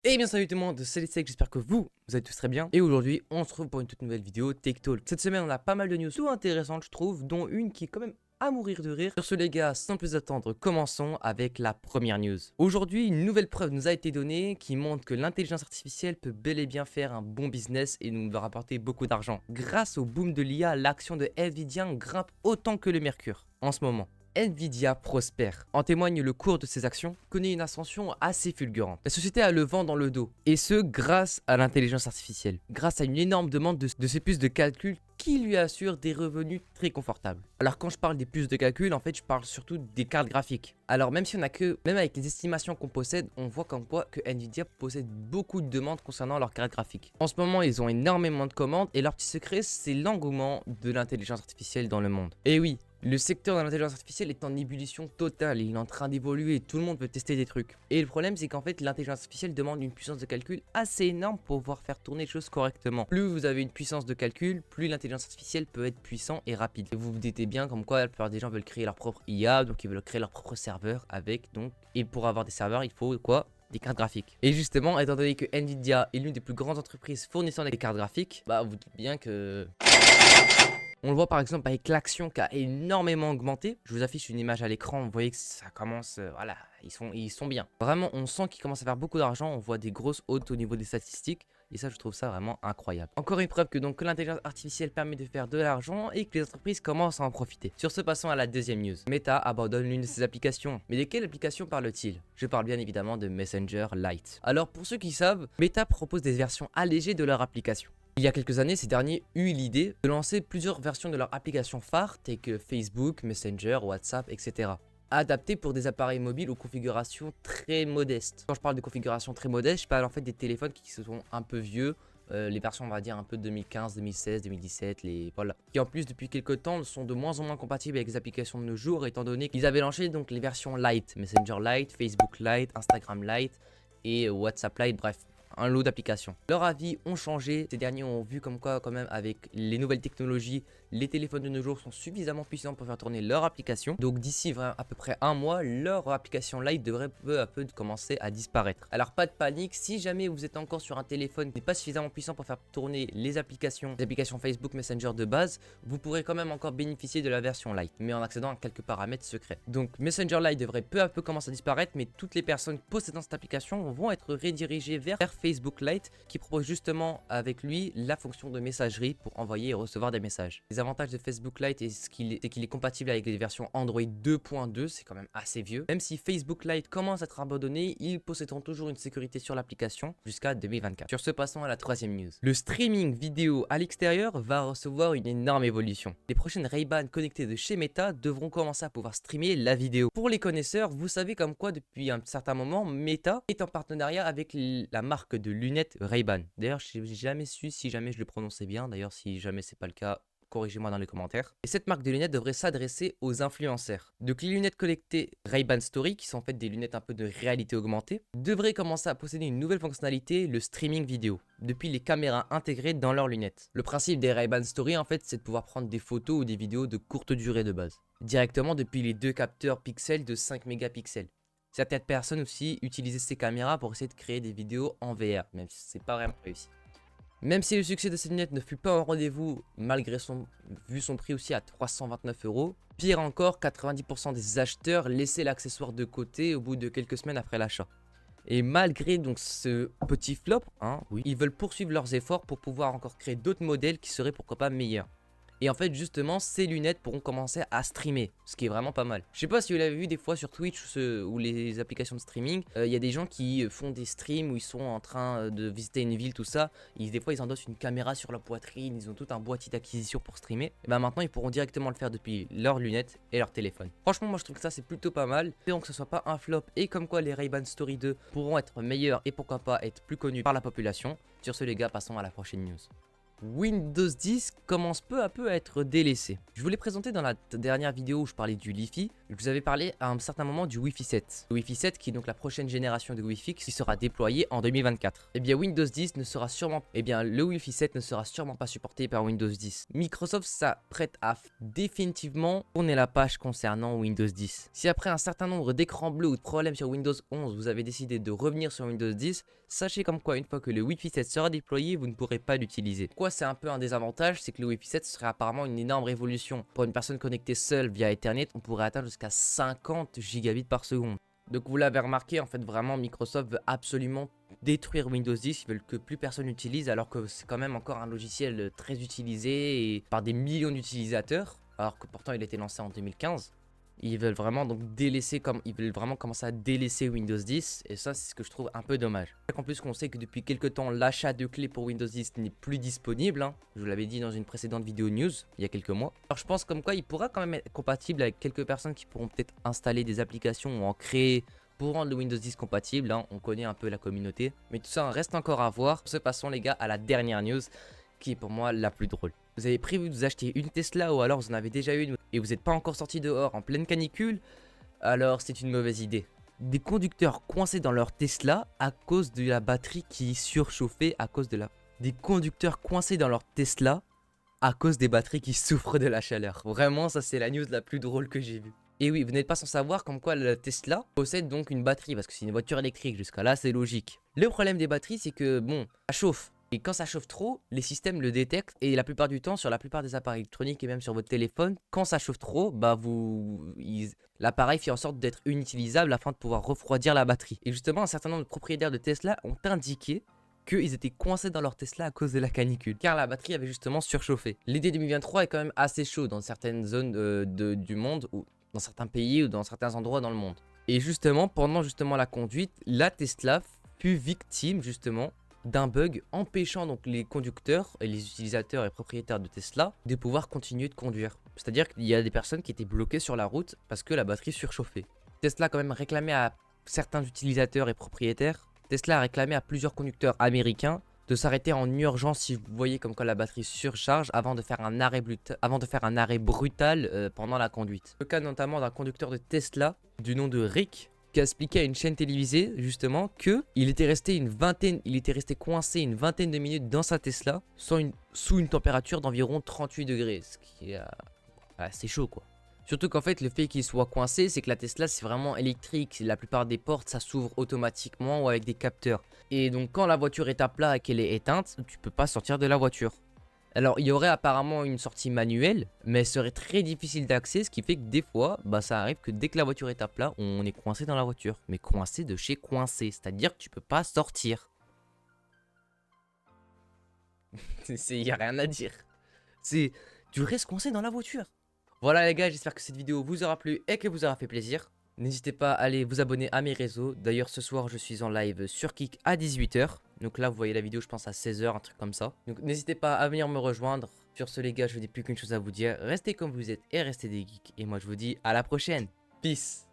Et bien salut tout le monde, c'est Sec, j'espère que vous allez tous très bien. Et aujourd'hui, on se retrouve pour une toute nouvelle vidéo Tech Talk. Cette semaine, on a pas mal de news tout intéressantes, je trouve, dont une qui est quand même à mourir de rire. Sur ce les gars, sans plus attendre, commençons avec la première news. Aujourd'hui, une nouvelle preuve nous a été donnée qui montre que l'intelligence artificielle peut bel et bien faire un bon business et nous rapporter beaucoup d'argent. Grâce au boom de l'IA, l'action de Nvidia grimpe autant que le mercure en ce moment. Nvidia prospère. En témoigne le cours de ses actions, connaît une ascension assez fulgurante. La société a le vent dans le dos, et ce grâce à l'intelligence artificielle, grâce à une énorme demande de ses puces de calcul qui lui assure des revenus très confortables. Alors quand je parle des puces de calcul, en fait je parle surtout des cartes graphiques. Alors même si on a que, même avec les estimations qu'on possède, on voit comme quoi que Nvidia possède beaucoup de demandes concernant leurs cartes graphiques. En ce moment ils ont énormément de commandes et leur petit secret c'est l'engouement de l'intelligence artificielle dans le monde. Et oui, le secteur de l'intelligence artificielle est en ébullition totale, il est en train d'évoluer, tout le monde veut tester des trucs. Et le problème c'est qu'en fait l'intelligence artificielle demande une puissance de calcul assez énorme pour pouvoir faire tourner les choses correctement. Plus vous avez une puissance de calcul, plus l'intelligence artificielle peut être puissant et rapide. Et vous vous doutez bien comme quoi la plupart des gens veulent créer leur propre IA, donc ils veulent créer leur propre serveur avec donc... Et pour avoir des serveurs il faut quoi ? Des cartes graphiques. Et justement, étant donné que Nvidia est l'une des plus grandes entreprises fournissant des cartes graphiques, bah vous dites bien que... On le voit par exemple avec l'action qui a énormément augmenté. Je vous affiche une image à l'écran, vous voyez que ça commence, voilà, ils sont bien. Vraiment, on sent qu'ils commencent à faire beaucoup d'argent, on voit des grosses hautes au niveau des statistiques. Et ça, je trouve ça vraiment incroyable. Encore une preuve que donc l'intelligence artificielle permet de faire de l'argent et que les entreprises commencent à en profiter. Sur ce, passons à la deuxième news. Meta abandonne l'une de ses applications. Mais de quelle application parle-t-il? Je parle bien évidemment de Messenger Lite. Alors pour ceux qui savent, Meta propose des versions allégées de leur application. Il y a quelques années, ces derniers eurent l'idée de lancer plusieurs versions de leur application phare, telles que Facebook, Messenger, WhatsApp, etc. Adaptées pour des appareils mobiles aux configurations très modestes. Quand je parle de configuration très modeste, je parle en fait des téléphones qui sont un peu vieux, les versions on va dire un peu 2015, 2016, 2017, voilà. Qui en plus depuis quelques temps sont de moins en moins compatibles avec les applications de nos jours, étant donné qu'ils avaient lancé donc les versions Lite, Messenger Lite, Facebook Lite, Instagram Lite et WhatsApp Lite, bref. Un lot d'applications. Leurs avis ont changé. Ces derniers ont vu comme quoi quand même avec les nouvelles technologies, les téléphones de nos jours sont suffisamment puissants pour faire tourner leur application. Donc d'ici à peu près un mois, leur application Lite devrait peu à peu commencer à disparaître. Alors pas de panique, si jamais vous êtes encore sur un téléphone qui n'est pas suffisamment puissant pour faire tourner les applications Facebook Messenger de base, vous pourrez quand même encore bénéficier de la version Lite, mais en accédant à quelques paramètres secrets. Donc Messenger Lite devrait peu à peu commencer à disparaître, mais toutes les personnes possédant cette application vont être redirigées vers Facebook Lite qui propose justement avec lui la fonction de messagerie pour envoyer et recevoir des messages. Les avantages de Facebook Lite c'est qu'il est compatible avec les versions Android 2.2, c'est quand même assez vieux. Même si Facebook Lite commence à être abandonné, ils posséderont toujours une sécurité sur l'application jusqu'à 2024. Sur ce, passons à la troisième news. Le streaming vidéo à l'extérieur va recevoir une énorme évolution. Les prochaines Ray-Ban connectées de chez Meta devront commencer à pouvoir streamer la vidéo. Pour les connaisseurs, vous savez comme quoi depuis un certain moment, Meta est en partenariat avec la marque de lunettes Ray-Ban. D'ailleurs, je n'ai jamais su si jamais je le prononçais bien. D'ailleurs, si jamais c'est pas le cas, corrigez-moi dans les commentaires. Et cette marque de lunettes devrait s'adresser aux influenceurs. Donc les lunettes connectées Ray-Ban Story, qui sont en fait des lunettes un peu de réalité augmentée, devraient commencer à posséder une nouvelle fonctionnalité, le streaming vidéo, depuis les caméras intégrées dans leurs lunettes. Le principe des Ray-Ban Story, en fait, c'est de pouvoir prendre des photos ou des vidéos de courte durée de base, directement depuis les deux capteurs pixels de 5 mégapixels. Certaines personnes aussi utilisent ces caméras pour essayer de créer des vidéos en VR, même si c'est pas vraiment réussi. Même si le succès de ces lunettes ne fut pas au rendez-vous, malgré son prix aussi à 329 €, pire encore, 90% des acheteurs laissaient l'accessoire de côté au bout de quelques semaines après l'achat. Et malgré donc ce petit flop, oui, ils veulent poursuivre leurs efforts pour pouvoir encore créer d'autres modèles qui seraient pourquoi pas meilleurs. Et en fait justement ces lunettes pourront commencer à streamer, ce qui est vraiment pas mal. Je sais pas si vous l'avez vu des fois sur Twitch ou les applications de streaming, il y a des gens qui font des streams où ils sont en train de visiter une ville, tout ça. Des fois ils endossent une caméra sur la poitrine, ils ont tout un boîtier d'acquisition pour streamer. Et ben maintenant ils pourront directement le faire depuis leurs lunettes et leur téléphone. Franchement moi je trouve que ça c'est plutôt pas mal. Espérons que ce soit pas un flop et comme quoi les Ray-Ban Story 2 pourront être meilleurs et pourquoi pas être plus connus par la population. Sur ce les gars, passons à la prochaine news. Windows 10 commence peu à peu à être délaissé. Je vous l'ai présenté dans la dernière vidéo où je parlais du Li-Fi. Je vous avais parlé à un certain moment du Wi-Fi 7. Le Wi-Fi 7 qui est donc la prochaine génération de Wi-Fi qui sera déployée en 2024. Eh bien Windows 10 ne sera sûrement... Eh bien le Wi-Fi 7 ne sera sûrement pas supporté par Windows 10. Microsoft s'apprête à définitivement tourner la page concernant Windows 10. Si après un certain nombre d'écrans bleus ou de problèmes sur Windows 11, vous avez décidé de revenir sur Windows 10, sachez comme quoi une fois que le Wi-Fi 7 sera déployé, vous ne pourrez pas l'utiliser. Pourquoi c'est un peu un désavantage, c'est que le Wi-Fi 7 serait apparemment une énorme révolution. Pour une personne connectée seule via Ethernet, on pourrait atteindre jusqu'à 50 gigabits par seconde. Donc vous l'avez remarqué, en fait vraiment Microsoft veut absolument détruire Windows 10, ils veulent que plus personne l'utilise alors que c'est quand même encore un logiciel très utilisé et par des millions d'utilisateurs, alors que pourtant il a été lancé en 2015. Ils veulent vraiment donc délaisser, ils veulent vraiment commencer à délaisser Windows 10 et ça c'est ce que je trouve un peu dommage. En plus qu'on sait que depuis quelques temps l'achat de clés pour Windows 10 n'est plus disponible, hein. Je vous l'avais dit dans une précédente vidéo news il y a quelques mois. Alors je pense comme quoi il pourra quand même être compatible avec quelques personnes qui pourront peut-être installer des applications ou en créer pour rendre le Windows 10 compatible, hein. On connaît un peu la communauté, mais tout ça reste encore à voir. Passons les gars à la dernière news qui est pour moi la plus drôle. Vous avez prévu de vous acheter une Tesla ou alors vous en avez déjà une et vous n'êtes pas encore sorti dehors en pleine canicule, alors c'est une mauvaise idée. Des conducteurs coincés dans leur Tesla à cause de la batterie qui surchauffait à cause de la... Des conducteurs coincés dans leur Tesla à cause des batteries qui souffrent de la chaleur. Vraiment, ça c'est la news la plus drôle que j'ai vue. Et oui, vous n'êtes pas sans savoir comme quoi la Tesla possède donc une batterie parce que c'est une voiture électrique, jusqu'à là c'est logique. Le problème des batteries c'est que bon, ça chauffe. Et quand ça chauffe trop, les systèmes le détectent et la plupart du temps, sur la plupart des appareils électroniques et même sur votre téléphone, quand ça chauffe trop, bah l'appareil fait en sorte d'être inutilisable afin de pouvoir refroidir la batterie. Et justement, un certain nombre de propriétaires de Tesla ont indiqué qu'ils étaient coincés dans leur Tesla à cause de la canicule, car la batterie avait justement surchauffé. L'été 2023 est quand même assez chaud dans certaines zones du monde, ou dans certains pays ou dans certains endroits dans le monde. Et justement, pendant la conduite, la Tesla fut victime justement d'un bug empêchant donc les conducteurs et les utilisateurs et propriétaires de Tesla de pouvoir continuer de conduire. C'est-à-dire qu'il y a des personnes qui étaient bloquées sur la route parce que la batterie surchauffait. Tesla a quand même réclamé à certains utilisateurs et propriétaires, Tesla a réclamé à plusieurs conducteurs américains de s'arrêter en urgence si vous voyez comme quoi la batterie surcharge avant de faire un arrêt brutal pendant la conduite. Le cas notamment d'un conducteur de Tesla du nom de Rick, qui a expliqué à une chaîne télévisée justement que il était resté coincé une vingtaine de minutes dans sa Tesla sous une température d'environ 38 degrés, ce qui est assez chaud quoi. Surtout qu'en fait le fait qu'il soit coincé, c'est que la Tesla c'est vraiment électrique, la plupart des portes ça s'ouvre automatiquement ou avec des capteurs. Et donc quand la voiture est à plat et qu'elle est éteinte, tu peux pas sortir de la voiture. Alors il y aurait apparemment une sortie manuelle, mais elle serait très difficile d'accès, ce qui fait que des fois, bah ça arrive que dès que la voiture est à plat, on est coincé dans la voiture. Mais coincé de chez coincé, c'est-à-dire que tu peux pas sortir. Il y a rien à dire. Tu restes coincé dans la voiture. Voilà les gars, j'espère que cette vidéo vous aura plu et que vous aura fait plaisir. N'hésitez pas à aller vous abonner à mes réseaux. D'ailleurs ce soir je suis en live sur Kick à 18 h. Donc là vous voyez la vidéo je pense à 16 h, un truc comme ça. Donc n'hésitez pas à venir me rejoindre. Sur ce les gars, je n'ai plus qu'une chose à vous dire. Restez comme vous êtes et restez des geeks. Et moi je vous dis à la prochaine. Peace.